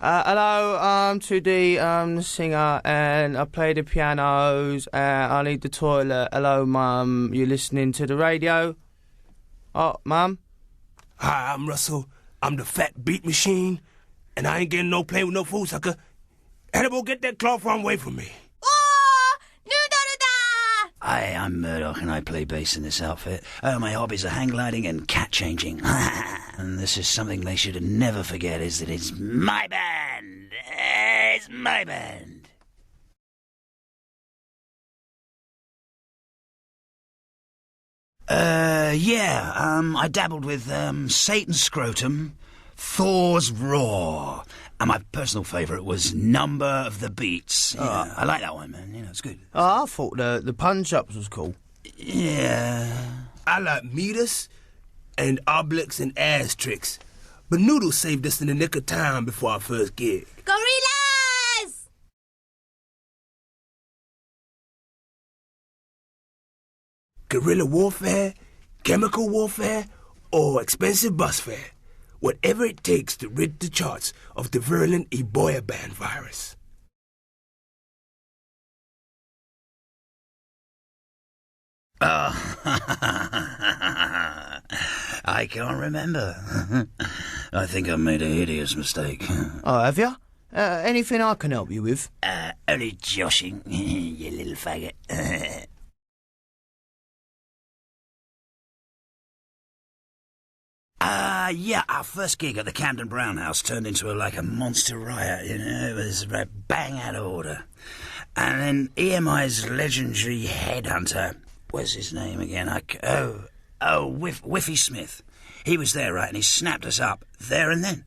Hello, I'm 2D, the singer, and I play the pianos, I need the toilet. Hello, Mum, you listening to the radio? Oh, Mum? Hi, I'm Russell. I'm the fat beat machine, and I ain't getting no play with no fool sucker. Hannibal, get that cloth from away from me. Oh, noodle-da! Hi, I'm Murdoch and I play bass in this outfit. My hobbies are hang gliding and cat changing. And this is something they should never forget, is that it's my band. It's my band. I dabbled with Satan's Scrotum, Thor's Roar, and my personal favourite was Number of the Beats. Yeah, I like that one, man. You know, it's good. Oh, I thought the punch-ups was cool. Yeah. I like meters and obliques and ass tricks, but Noodle saved us in the nick of time before our first gig. Gorillaz! Guerrilla warfare, chemical warfare, or expensive bus fare. Whatever it takes to rid the charts of the virulent Ebola band virus. Oh, I can't remember. I think I made a hideous mistake. Oh, have you? Anything I can help you with? Only joshing, you little faggot. Our first gig at the Camden Brown House turned into a monster riot, you know. It was bang out of order. And then EMI's legendary headhunter, what's his name again? Whiffy Smith. He was there, right, and he snapped us up there and then.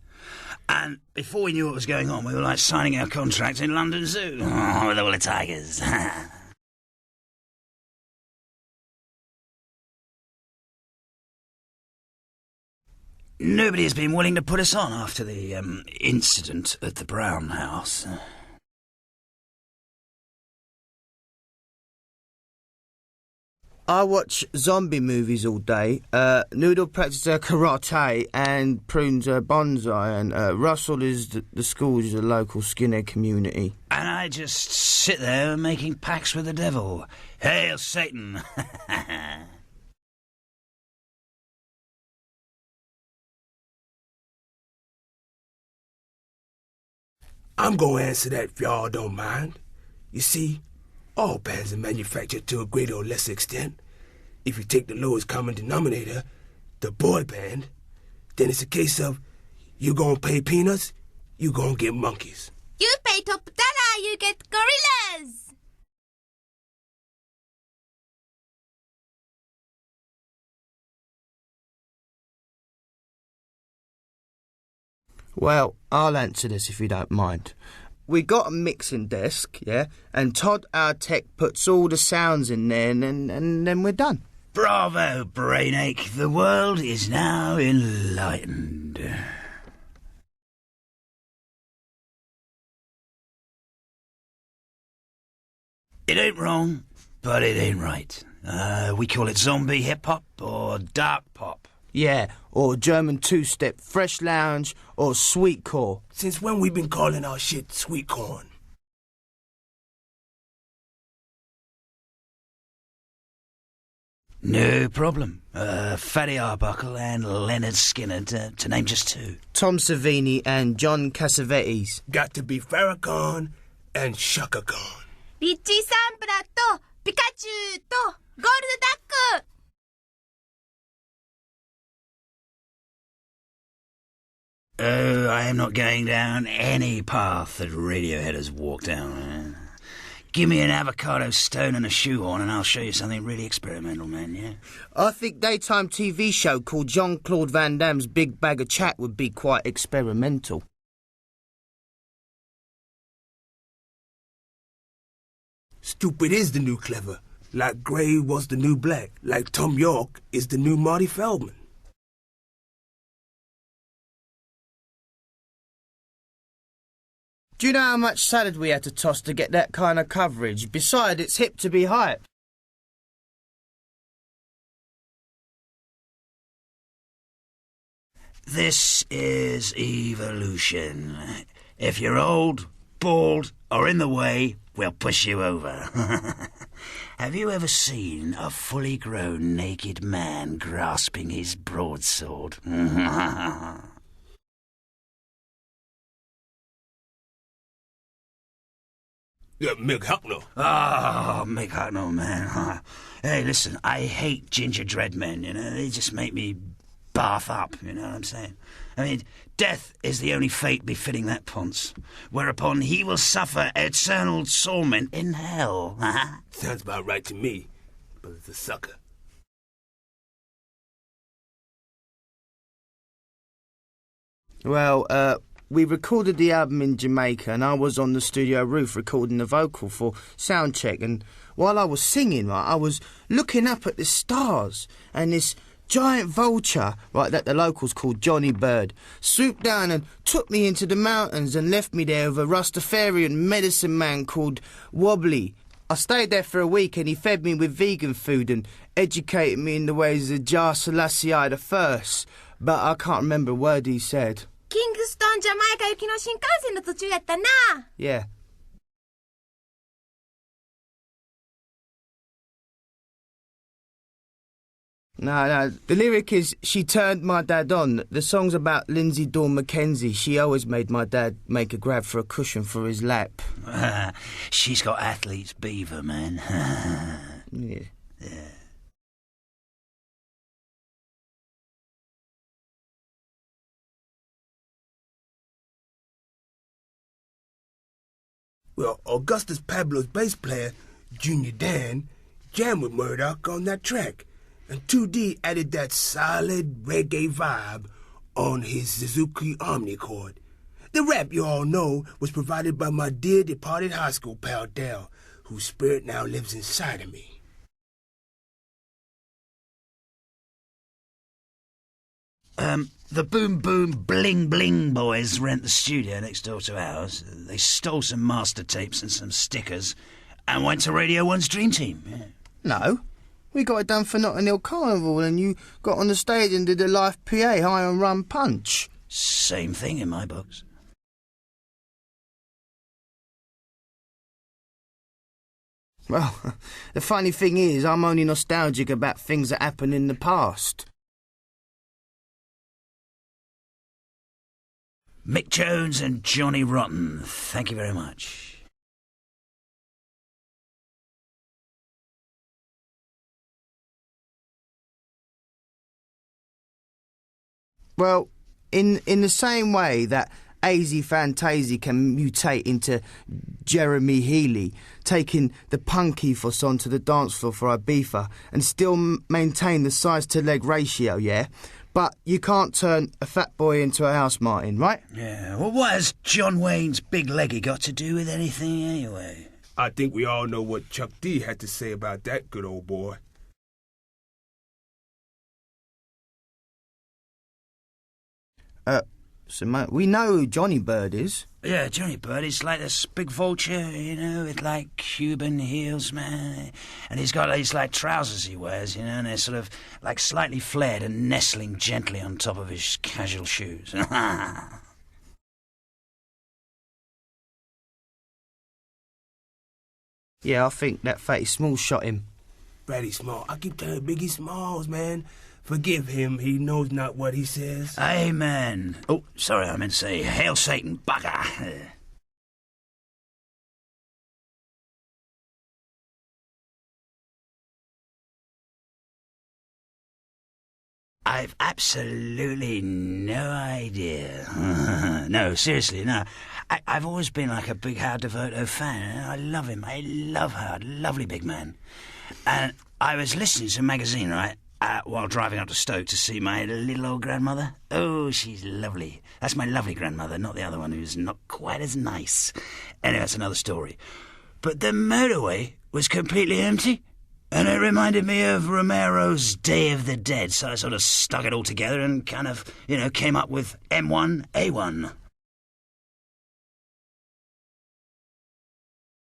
And before we knew what was going on, we were signing our contract in London Zoo. Oh, with all the tigers. Nobody has been willing to put us on after the incident at the Brown House. I watch zombie movies all day. Noodle practices her karate and prunes her bonsai, and Russell is the school's the local skinhead community. And I just sit there making pacts with the devil. Hail Satan! I'm gonna answer that if y'all don't mind. You see, all bands are manufactured to a greater or lesser extent. If you take the lowest common denominator, the boy band, then it's a case of you gonna pay peanuts, you gonna get monkeys. You pay top dollar, you get Gorillaz! Well, I'll answer this if you don't mind. We got a mixing desk, yeah, and Todd, our tech, puts all the sounds in there, and then we're done. Bravo, Brainache. The world is now enlightened. It ain't wrong, but it ain't right. We call it zombie hip-hop or dark pop. Yeah, or German two-step, fresh lounge, or sweet core. Since when we been calling our shit sweet corn? No problem. Fatty Arbuckle and Leonard Skinner, to name just two. Tom Savini and John Cassavetes. Got to be Farrakhan and Shaka Khan. リッチー・サンプラとピカチュウとゴールドダック Oh, I am not going down any path that Radiohead has walked down. Give me an avocado stone and a shoehorn and I'll show you something really experimental, man, yeah? I think daytime TV show called Jean-Claude Van Damme's Big Bag of Chat would be quite experimental. Stupid is the new clever. Like grey was the new black. Like Tom York is the new Marty Feldman. Do you know how much salad we had to toss to get that kind of coverage? Besides, it's hip to be hype. This is evolution. If you're old, bald, or in the way, we'll push you over. Have you ever seen a fully grown naked man grasping his broadsword? Mick Hucknall. Oh, Mick Hucknall, man. Hey, listen, I hate ginger-dread men, They just make me bath up, you know what I'm saying? I mean, death is the only fate befitting that ponce, whereupon he will suffer eternal torment in hell. Sounds about right to me, but it's a sucker. Well, we recorded the album in Jamaica, and I was on the studio roof recording the vocal for sound check. And while I was singing, right, I was looking up at the stars, and this giant vulture, right, that the locals called Johnny Bird, swooped down and took me into the mountains and left me there with a Rastafarian medicine man called Wobbly. I stayed there for a week, and he fed me with vegan food and educated me in the ways of Jar Selassie I, but I can't remember a word he said. キングストンジャマイカ行きの新幹線の途中やったな。 Yeah. No, the lyric is, she turned my dad on. The song's about Lindsay Dawn Mackenzie. She always made my dad make a grab for a cushion for his lap. She's got athlete's beaver, man. Yeah. Yeah. Well, Augustus Pablo's bass player, Junior Dan, jammed with Murdoch on that track, and 2D added that solid reggae vibe on his Suzuki Omnichord. The rap you all know was provided by my dear departed high school pal Dell, whose spirit now lives inside of me. The Boom Boom Bling Bling boys rent the studio next door to ours. They stole some master tapes and some stickers and went to Radio 1's Dream Team. Yeah. No. We got it done for Notting Hill Carnival, and you got on the stage and did a live PA, High on Rum Punch. Same thing in my books. Well, the funny thing is, I'm only nostalgic about things that happened in the past. Mick Jones and Johnny Rotten, thank you very much. Well, in the same way that Azy Fantasy can mutate into Jeremy Healy, taking the punk ethos onto the dance floor for Ibiza and still maintain the size-to-leg ratio, yeah? But you can't turn a fat boy into a house Martin, right? Yeah, well, what has John Wayne's big leggy got to do with anything anyway? I think we all know what Chuck D had to say about that good old boy. So, mate, we know who Johnny Bird is. Yeah, Johnny Bird is like this big vulture, with like Cuban heels, man. And he's got these like trousers he wears, and they're sort of like slightly flared and nestling gently on top of his casual shoes. Yeah, I think that Fatty Smalls shot him. Fatty Small, I keep telling Biggie Smalls, man. Forgive him, he knows not what he says. Amen. Oh, sorry, I meant to say, hail Satan, bugger. I've absolutely no idea. No, seriously, no. I've always been like a big Howard Devoto fan. I love him. I love Howard. Lovely big man. And I was listening to a magazine, right? While driving up to Stoke to see my little old grandmother. Oh, she's lovely. That's my lovely grandmother, not the other one who's not quite as nice. Anyway, that's another story. But the motorway was completely empty, and it reminded me of Romero's Day of the Dead, so I sort of stuck it all together and kind of, came up with M1A1.